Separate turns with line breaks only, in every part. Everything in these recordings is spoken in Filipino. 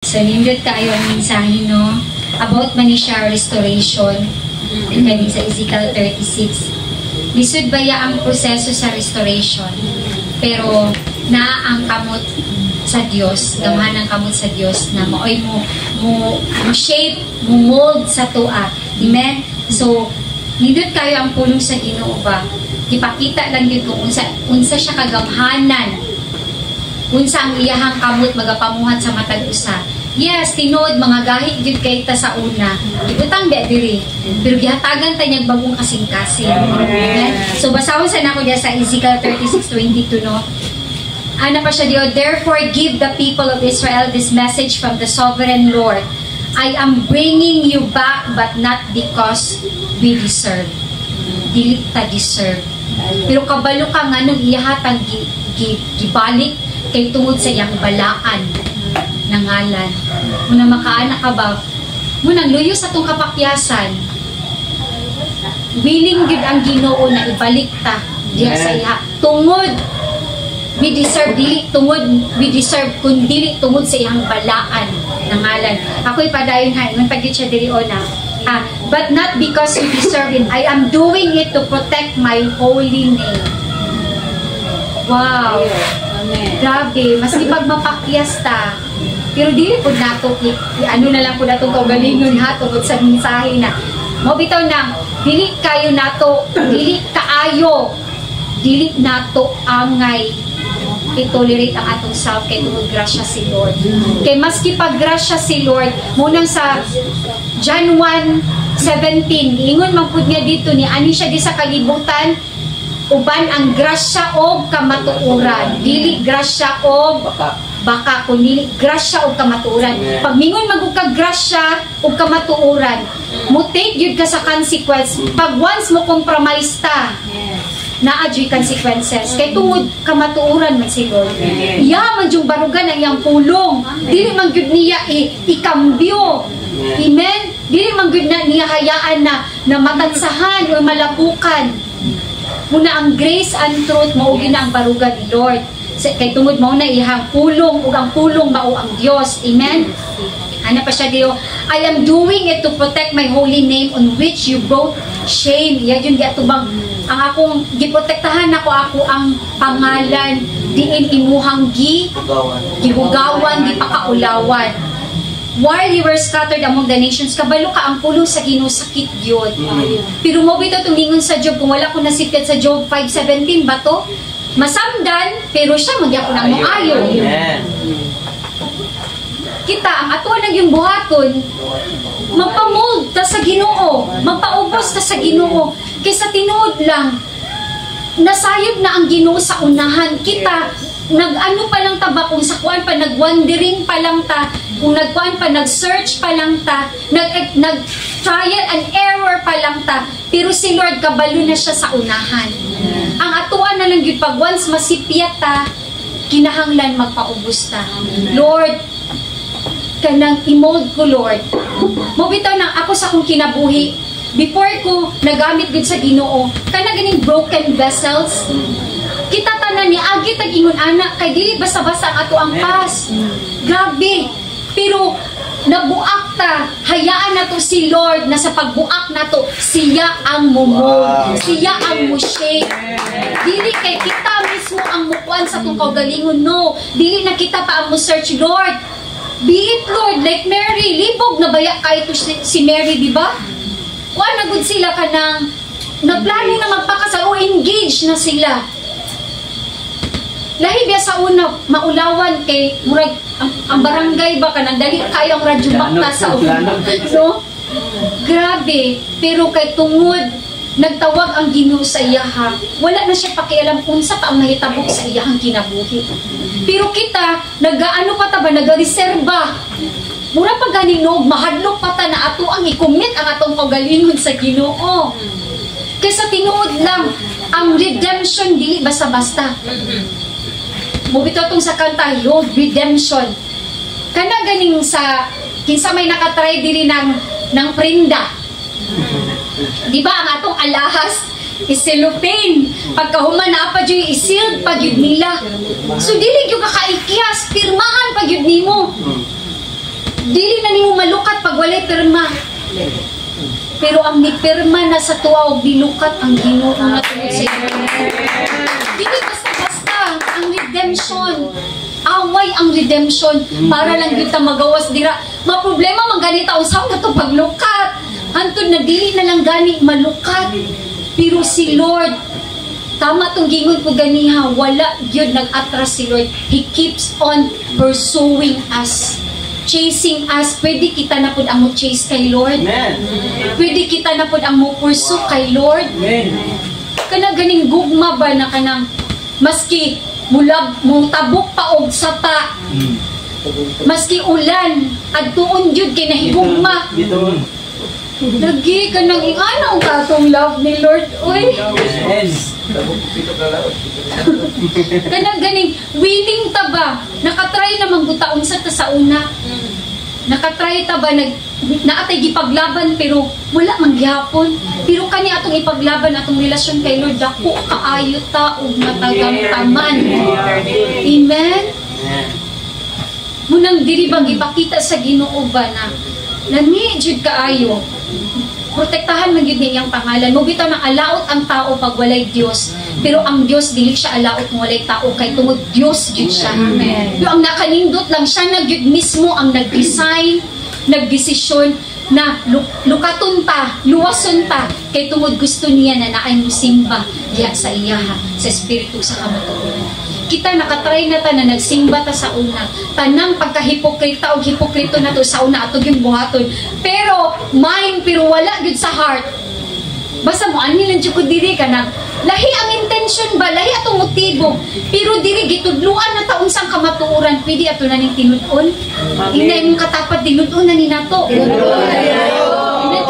So, nindot tayo ang mensahe, no? About man siya restoration. Kani sa Ezekiel 36. Lisod ba ya ang proseso sa restoration? Pero, ang kamot sa Dios, gamahan ang kamot sa Dios na maoy mo shape, mo mold sa tua. Amen? So, nindot kayo ang pulong sa Ginoo ba? Ipakita lang dito unsa siya kagamhanan. Unsa ang iyahang kamot magapamuhat sa matag usa. Yes, tinod mga gahit jud kay ta sa una. Ibutang ba diri. Pero gihatagan ta niyang bagong kasing-kasing. Amen. So basahon sa nako diya sa Ezekiel 36:22 no. Ana pa siya diyo, therefore give the people of Israel this message from the sovereign Lord. I am bringing you back but not because we deserve. Dili ta deserve. Pero kabalo ka nga nung iyahatang gibalik kay tungod sa iyang balaan ng ngalan. Muna makaanak ka ba? Muna luyo sa itong kapakyasan. Willing gid ang Ginoo na ibalik ta diya sa iya. Tungod we deserve dili tungod we deserve kun dili tungod sa iyang balaan ng ngalan. Ako'y padayon ha ngon pagit siya diri ona. But not because we deserve it. I am doing it to protect my holy name. Wow. Amen. Grabe, mas ipag mapakyas ta. Pero dili po nato, ano na lang po nato kaugalingon ha, tungkol sa mensahe na. Mo bitaw na, dili kayo nato, dili kaayo, dili nato angay i-tolerate ang atong self kay tungod grasya si Lord. Kay maski pag grasya si Lord, munang sa John 1:17, ingon man pud niya dito ni ani siya di sa kalibutan, uban ang grasya o kamatuoran. Dili grasya o baka kundi grasya o kamatuoran. Pag mingon magug ka grasya o kamatuoran, mo take yun ka sa consequence. Pag once mo compromise ta, na-adjust consequences. Kay tungod kamatuoran man si Lord. Iya man yung barugan ang iyang pulong. Dili man gyud niya ikambyo. Amen? Dili man gyud na niya hayaan na matansahan o malapukan. Muna ang grace and truth mao gina ang barugan ni Lord. Kay tungod mao na ihang pulong ug ang pulong mao ang Dios. Amen. Ana pa siya diyo, I am doing it to protect my holy name on which you brought shame. Ya yun giatubang ang akong giprotektahan ako ang pangalan diin imuhang gihugawan di pakaulawan. While you were scattered among the nations, kabalo ka ang pulong sa Ginoo sakit gyud. Pero mo bitaw tumingon sa Job, kung wala ko nasipyat sa Job 5:17 ba to? Masamdan, pero siya magyapon ang moayo. Kita ang ato nang yung buhaton, magpamold ta sa Ginoo, magpaubos ta sa Ginoo. Kaysa tinuod lang, nasayod na ang Ginoo sa unahan. Kita, nag-ano pa lang ta ba, kung sa kuan pa, nag-wandering pa lang ta, kung nagkuan pa, nag-search pa lang ta, nag-trial and error pa lang ta, pero si Lord, kabalo na siya sa unahan. Ang atuan na lang yun, pag once masipyat ta, kinahanglan magpaubos ta. Lord, kanang i-mold ko, Lord. Mabitaw na ako sa akong kinabuhi, before ko nagamit gud sa Ginoo, kana ganing broken vessels, kita tanan ni agi tag-ingon anak, kay dili basta-basta ang ato ang past. Grabe. Pero nabuak ta, hayaan na to si Lord na sa pagbuak na to, siya ang mumold, siya ang mushape. Dili kay kita mismo ang mukuan sa itong kaugalingon, no. Dili na kita pa ang mo-search, Lord. Be it, Lord, like Mary, libog na baya ka ito si Mary, di ba? Kuan na gud sila ka nang nagplano na magpakasal o engage na sila. Lahi biya sa una, maulawan kay murag ang barangay ba ka dali kayo ang radyo bakta sa una. No? Grabe. Pero kay tungod, nagtawag ang Ginoo sa iyaha. Wala na siya pakialam unsa pa ang mahitabok sa iyahang kinabuhi. Pero kita, nagaano pa ta ba, nagareserba. Mura pa ganing mahadlok pa ta na ato ang i-commit ang atong kaugalingon sa Ginoo. Kaysa tinuod lang, ang redemption dili basta-basta. Mubito itong sa kanta, Lord, redemption. Kana ganing sa, kinsa may nakatry diri ng prinda. Di ba ang atong alahas, isilupin. Pagkahuman na pa dyan, isealed pa dyan nila. So, dili yung kakaikyas, pirmahan pa dyan nimo. Dili na nimo malukat pag walay pirma. Pero ang nipirma na sa tuwa og nilukat ang Ginoo na tungod sa inyo. Dili basta-basta ang redemption. Away ang redemption para lang kita magawas dira. Maproblema man ganita usaw na to paglukat. Hantod na dili na lang gani malukat. Pero si Lord, tama tong gingon ko ganiha, wala gyud nag-atras si Lord. He keeps on pursuing us, chasing us. Pwede kita na pud ang mo-chase kay Lord.
Amen.
Pwede kita na pud ang mo-pursue kay Lord.
Amen.
Kana ganing gugma ba na kanang maski mutabok pa og sapa, maski ulan adtuon jud kay nahigugma.
Bitoon.
Lagi ka nang inganaw ka tong love ni Lord. Uy,
Amen.
kanang ganing willing ta ba? Nakatry naman gutaon sa ta sa una. Nakatry ta ba naatay gipaglaban pero wala man gihapon. Pero kani atong ipaglaban atong relasyon kay Lord dako kaayo ta ug matagamtaman. Amen. Munang diri bang ipakita sa Ginoo ba na lami jud kaayo. Protektahan man gyud niyang pangalan. Mo bitaw na alaot ang tao pag walay Dios. Pero ang Dios dili siya alaot mo walay tao kay tungod Dios jud siya. Amen. Pero ang nakanindot lang siya na gyud mismo ang nag-design, nagdesisyon na lukaton ta, luwason ta kay tungod gusto niya na naay musimba diha sa iyaha sa espiritu sa kamatuoran. Kita nakatry na ta na nagsimba ta sa una. Tanang pagkahipokrita o hipokrito na to sa una ato yung buhaton. Pero mind pero wala gud sa heart. Basta mo ani lang jud ko diri ka na lahi ang intention ba, lahi atong motibo. Pero diri gitudluan na ta unsang kamatuoran, pwede ato na ning tinud-on. Inay mong katapat tinud-on na ni nato.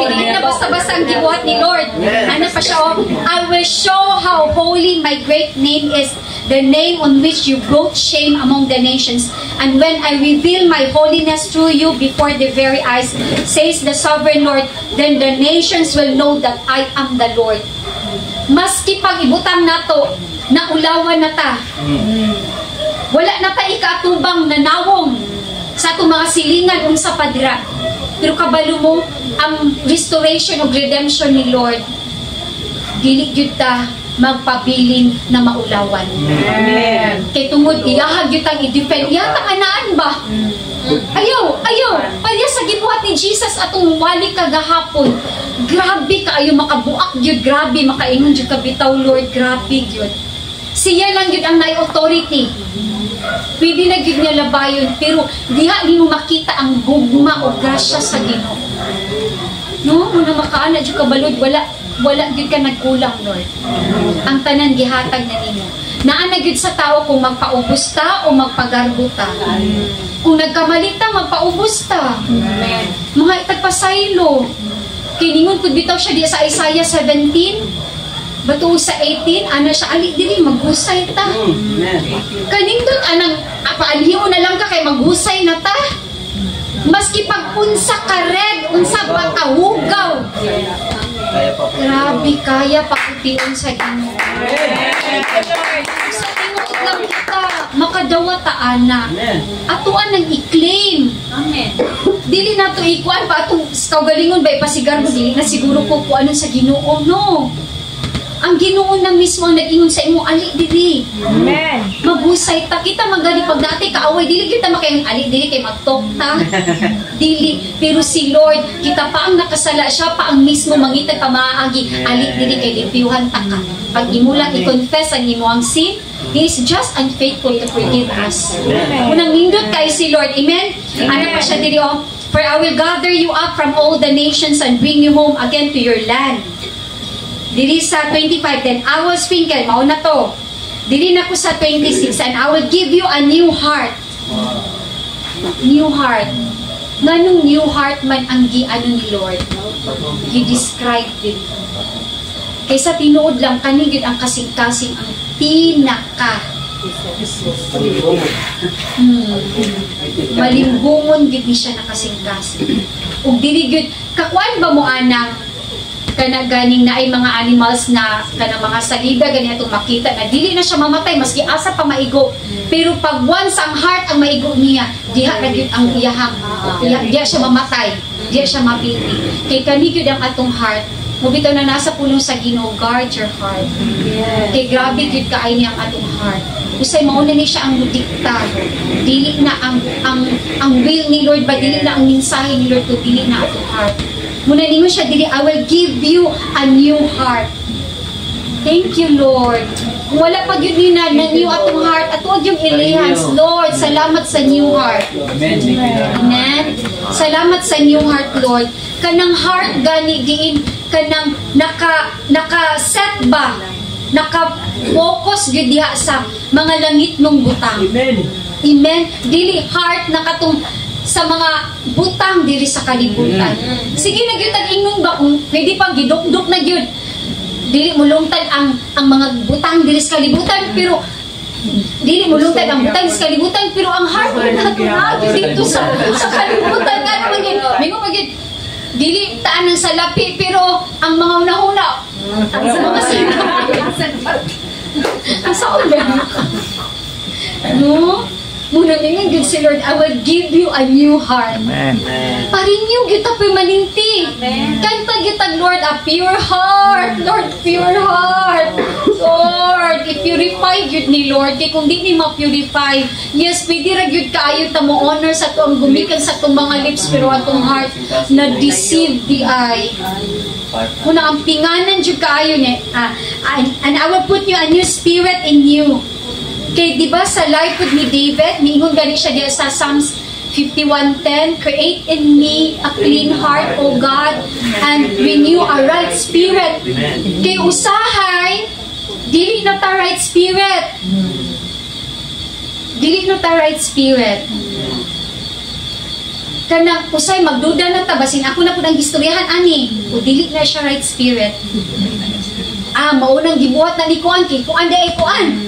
Hindi na basta-basta ang gibuhat ni Lord. Ano pa siya, oh, I will show how holy my great name is, the name on which you brought shame among the nations. And when I reveal my holiness through you before the very eyes, says the sovereign Lord, then the nations will know that I am the Lord. Maski pag ibutang nato, naulawan na ta. Wala na ta ikaatubang nanawong sa itong mga silingan unsa padira. Pero kabalo mo, ang restoration o redemption ni Lord, dili gyud ta magpabilin na maulawan.
Amen.
Kay tungod iyahag gyud tang i-defend. Yata kanaan ba? Ayaw. Paya sa gibuhat ni Jesus atong wali kagahapon. Grabe kaayo makabuak gyud, grabe makaingon gyud ka bitaw Lord, grabe gyud. Siya lang gyud ang naay authority. Pwede na gyud niya labayon, pero diha ni mo makita ang gugma o grasya sa Ginoo. No, muna makaana gyud ka balod, wala gyud ka nagkulang, Lord. Ang tanan gihatag na nimo. Naa na gyud sa tao kung magpaubos ta o magpagarbo ta. Kung nagkamali ta, magpaubos ta. Mga itagpasaylo. Kiningon pud bitaw siya di sa Isaiah 17. Bato sa 18, ana siya ali dili maghusay ta. Kanindot anang apaanhiyo na lang ka kay maghusay na ta. Maski pag unsa ka red, unsa pa kahugaw. Grabe kaya pakutiun sa Ginoo. Sa Ginoo lang kita makadawa ta ana. Atuan nang i-claim. Amen. Dili na to ikuan pa atong kaugalingon ba ipasigar mo dili na siguro ko kuanon sa Ginoo, no. Ang Ginoo na mismo ang nag-ingon sa imo, ali dili.
Amen.
Maghusay ta kita magani pag dati kaaway dili kita makayang ali dili kay magtok ta. Dili, pero si Lord kita pa ang nakasala, siya pa ang mismo mangita ka maagi, ali dili kay lipiuhan ta ka. Pag imula i-confess ang imong sin, He is just and faithful to forgive us. Unang nindot kay si Lord. Amen. Ano pa siya dili oh? For I will gather you up from all the nations and bring you home again to your land. Dili sa 25, then I will sprinkle, mauna to. Dili na ko sa 26, and I will give you a new heart. New heart. Nganong new heart man ang giano ni Lord? Gi-describe din. Kaysa tinuod lang, kanigid ang kasing-kasing ang pinaka. Malimbungon gid ni siya na kasing-kasing. Ug dili gid, kakuan ba mo anang kana ganing na ay mga animals na kana mga salida gani atong makita na dili na siya mamatay maski asa pa maigo. Pero pag once ang heart ang maigo niya, diha ra gyud ang iyahang diha siya mamatay, diha siya mapildi. Kay kani gyud ang atong heart. Mubitaw na nasa pulong sa Ginoo, guard your heart. Yes. Kay grabe gyud kaay niya ang atong heart. Usay mauna ni siya ang dikta. Dili na ang will ni Lord ba dili na ang mensahe ni Lord ko dili na atong heart. Muna ninyo siya dili, I will give you a new heart. Thank you, Lord. Kung wala pa yun ni na new atong heart, at huwag yung ilihans, Lord, salamat sa new heart. Amen. Salamat sa new heart, Lord. Kanang heart gani diin, kanang naka-set ba, naka-focus yun diha sa mga langit ng butang. Amen. Amen. Dili heart nakatong sa mga butang diri sa kalibutan. Sige na gyud tag-ingnon ba kung pwede pang gidukduk na gyud. Dili mo lungtad ang mga butang diri sa kalibutan pero dili mo lungtad ang butang sa kalibutan pero ang heart nato na dito sa kalibutan nga naman gyud. Mingo gyud dili taan ng salapi pero ang mga una-una ang sa mga ang sa ulan. No? Muna ningan gyud si Lord, I will give you a new heart. Amen. Parinyo gyud ta permanente. Kanta gyud ta Lord a pure heart. Lord, pure heart. Lord, i-purify gyud ni Lord. Kay kung di ni ma-purify, yes, pwede ra gyud kaayo ta mo honor sa tuang gumikan sa tuang mga lips pero atong heart na deceive the eye. Muna ang pinganan gyud kaayo ni. And I will put you a new spirit in you. Kay di ba sa life with ni David, miingon gani siya diya sa Psalms 51:10, create in me a clean heart, O God, and renew a right spirit. Kay usahay, dili na ta right spirit. Dili na ta right spirit. Kanang usay magduda na ta basin ako na pud ang gistoryahan ani, o dili na siya right spirit. Maunang gibuhat na ni kuan kay kuan day kuan.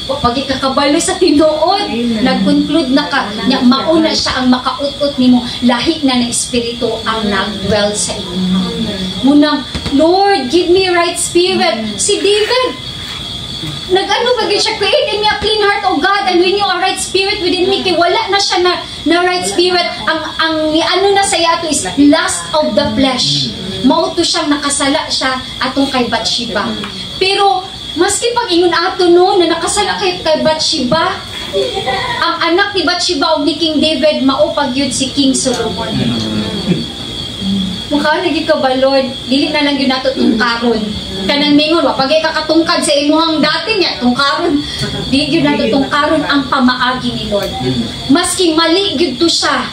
Pag ikakabalo sa tinuod, nag-conclude na ka, mauna siya ang makautot nimo, lahi na na espiritu ang nag-dwell sa inyo. Munang, Lord, give me right spirit. Si David, nag-ano bagay siya, create in me a clean heart, O God, and renew a right spirit within me. Kaya wala na siya na right spirit. Ang ano na sa yato is lust of the flesh. Mauto siyang nakasala siya atong kay Bathsheba. Pero, maski pag ingon ato no na nakasala kay Bathsheba, ang anak ni Bathsheba o ni King David maupag yun si King Solomon. Mukha na ka ba Lord, dili na lang yun nato tungkaron. Kanang mingon wa pagay kakatungkad sa imuhang dati niya tungkaron. Di yun nato tungkaron ang pamaagi ni Lord. Maski mali gyud to siya,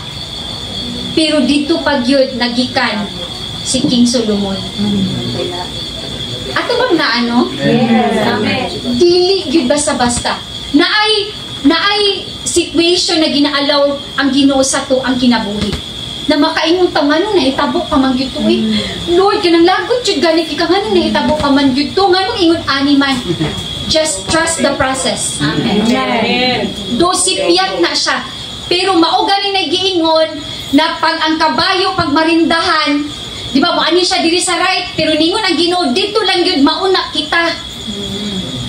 pero dito pag yun nagikan si King Solomon. Ato bang na ano? Yes. Amen. Dili gyud basta-basta. Naay situation na ginaalaw ang Ginoo sa to ang kinabuhi. Na makaingon ta nganong nahitabo pa man gyud to eh. Lord, kanang lagot jud gani kay nganong nahitabo pa man gyud to nganong ingon ani man. Just trust the process. Amen. Amen. Do sipyat na siya. Pero mao gani nagiingon na pag ang kabayo pag marindahan, di ba, mo ani siya diri sa right, pero ningon ang Ginoo dito lang gyud mauna kita.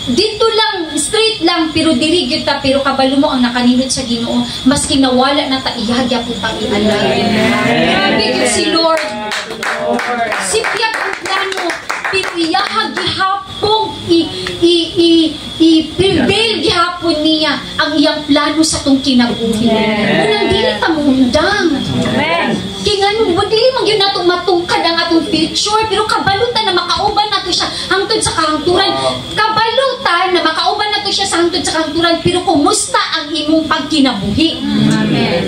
Dito lang, straight lang, pero diri gyud ta, pero kabalo mo ang nakanindot sa Ginoo, maski nawala na ta ihagya pud pang ialay. Grabe gyud si Lord. Sipyat ang plano, pero iyahag gihapon i-prevail gihapon niya ang iyang plano sa tong kinabuhi. Unang dili ta mundang. Amen. Kaya nga nung dili man gyud nato matungkad ang atong future, pero kabalutan na makauban nato siya hangtod sa kahangturan. Kabalutan na makauban nato siya sa hangtod sa kahangturan, pero kumusta ang imong pagkinabuhi? Amen.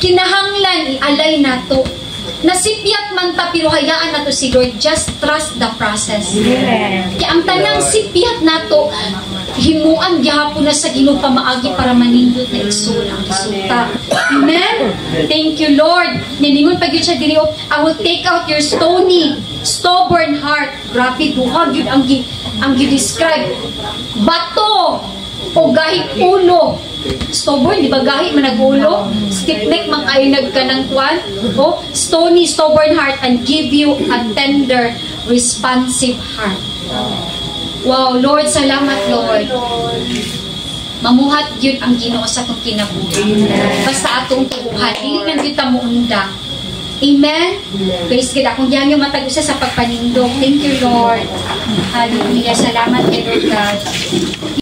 Kinahanglan ialay nato. Nasipyat man ta, pero hayaan nato si Lord. Just trust the process. Kaya ang tanang sipyat nato, himuan gihapon na sa Ginoo pamaagi para manindot na igsoon ang resulta. Amen? Thank you, Lord. Niningon pag yun siya diri, I will take out your stony, stubborn heart. Grabe, duha yun ang gi-describe. Bato o gahit ulo Stubborn, di ba gahi man nagulo? Stiff neck man kayo nagkanang kwan? O, stony, stubborn heart and give you a tender, responsive heart. Wow, Lord, salamat, Lord. Mamuhat yun ang Ginoo sa itong kinabuhi. Basta atong tubuhan. Dili nang kita mo undang. Amen? Praise God. Akong diyan yung matag sa pagpanindog. Thank you, Lord. Hallelujah. Salamat, Lord God.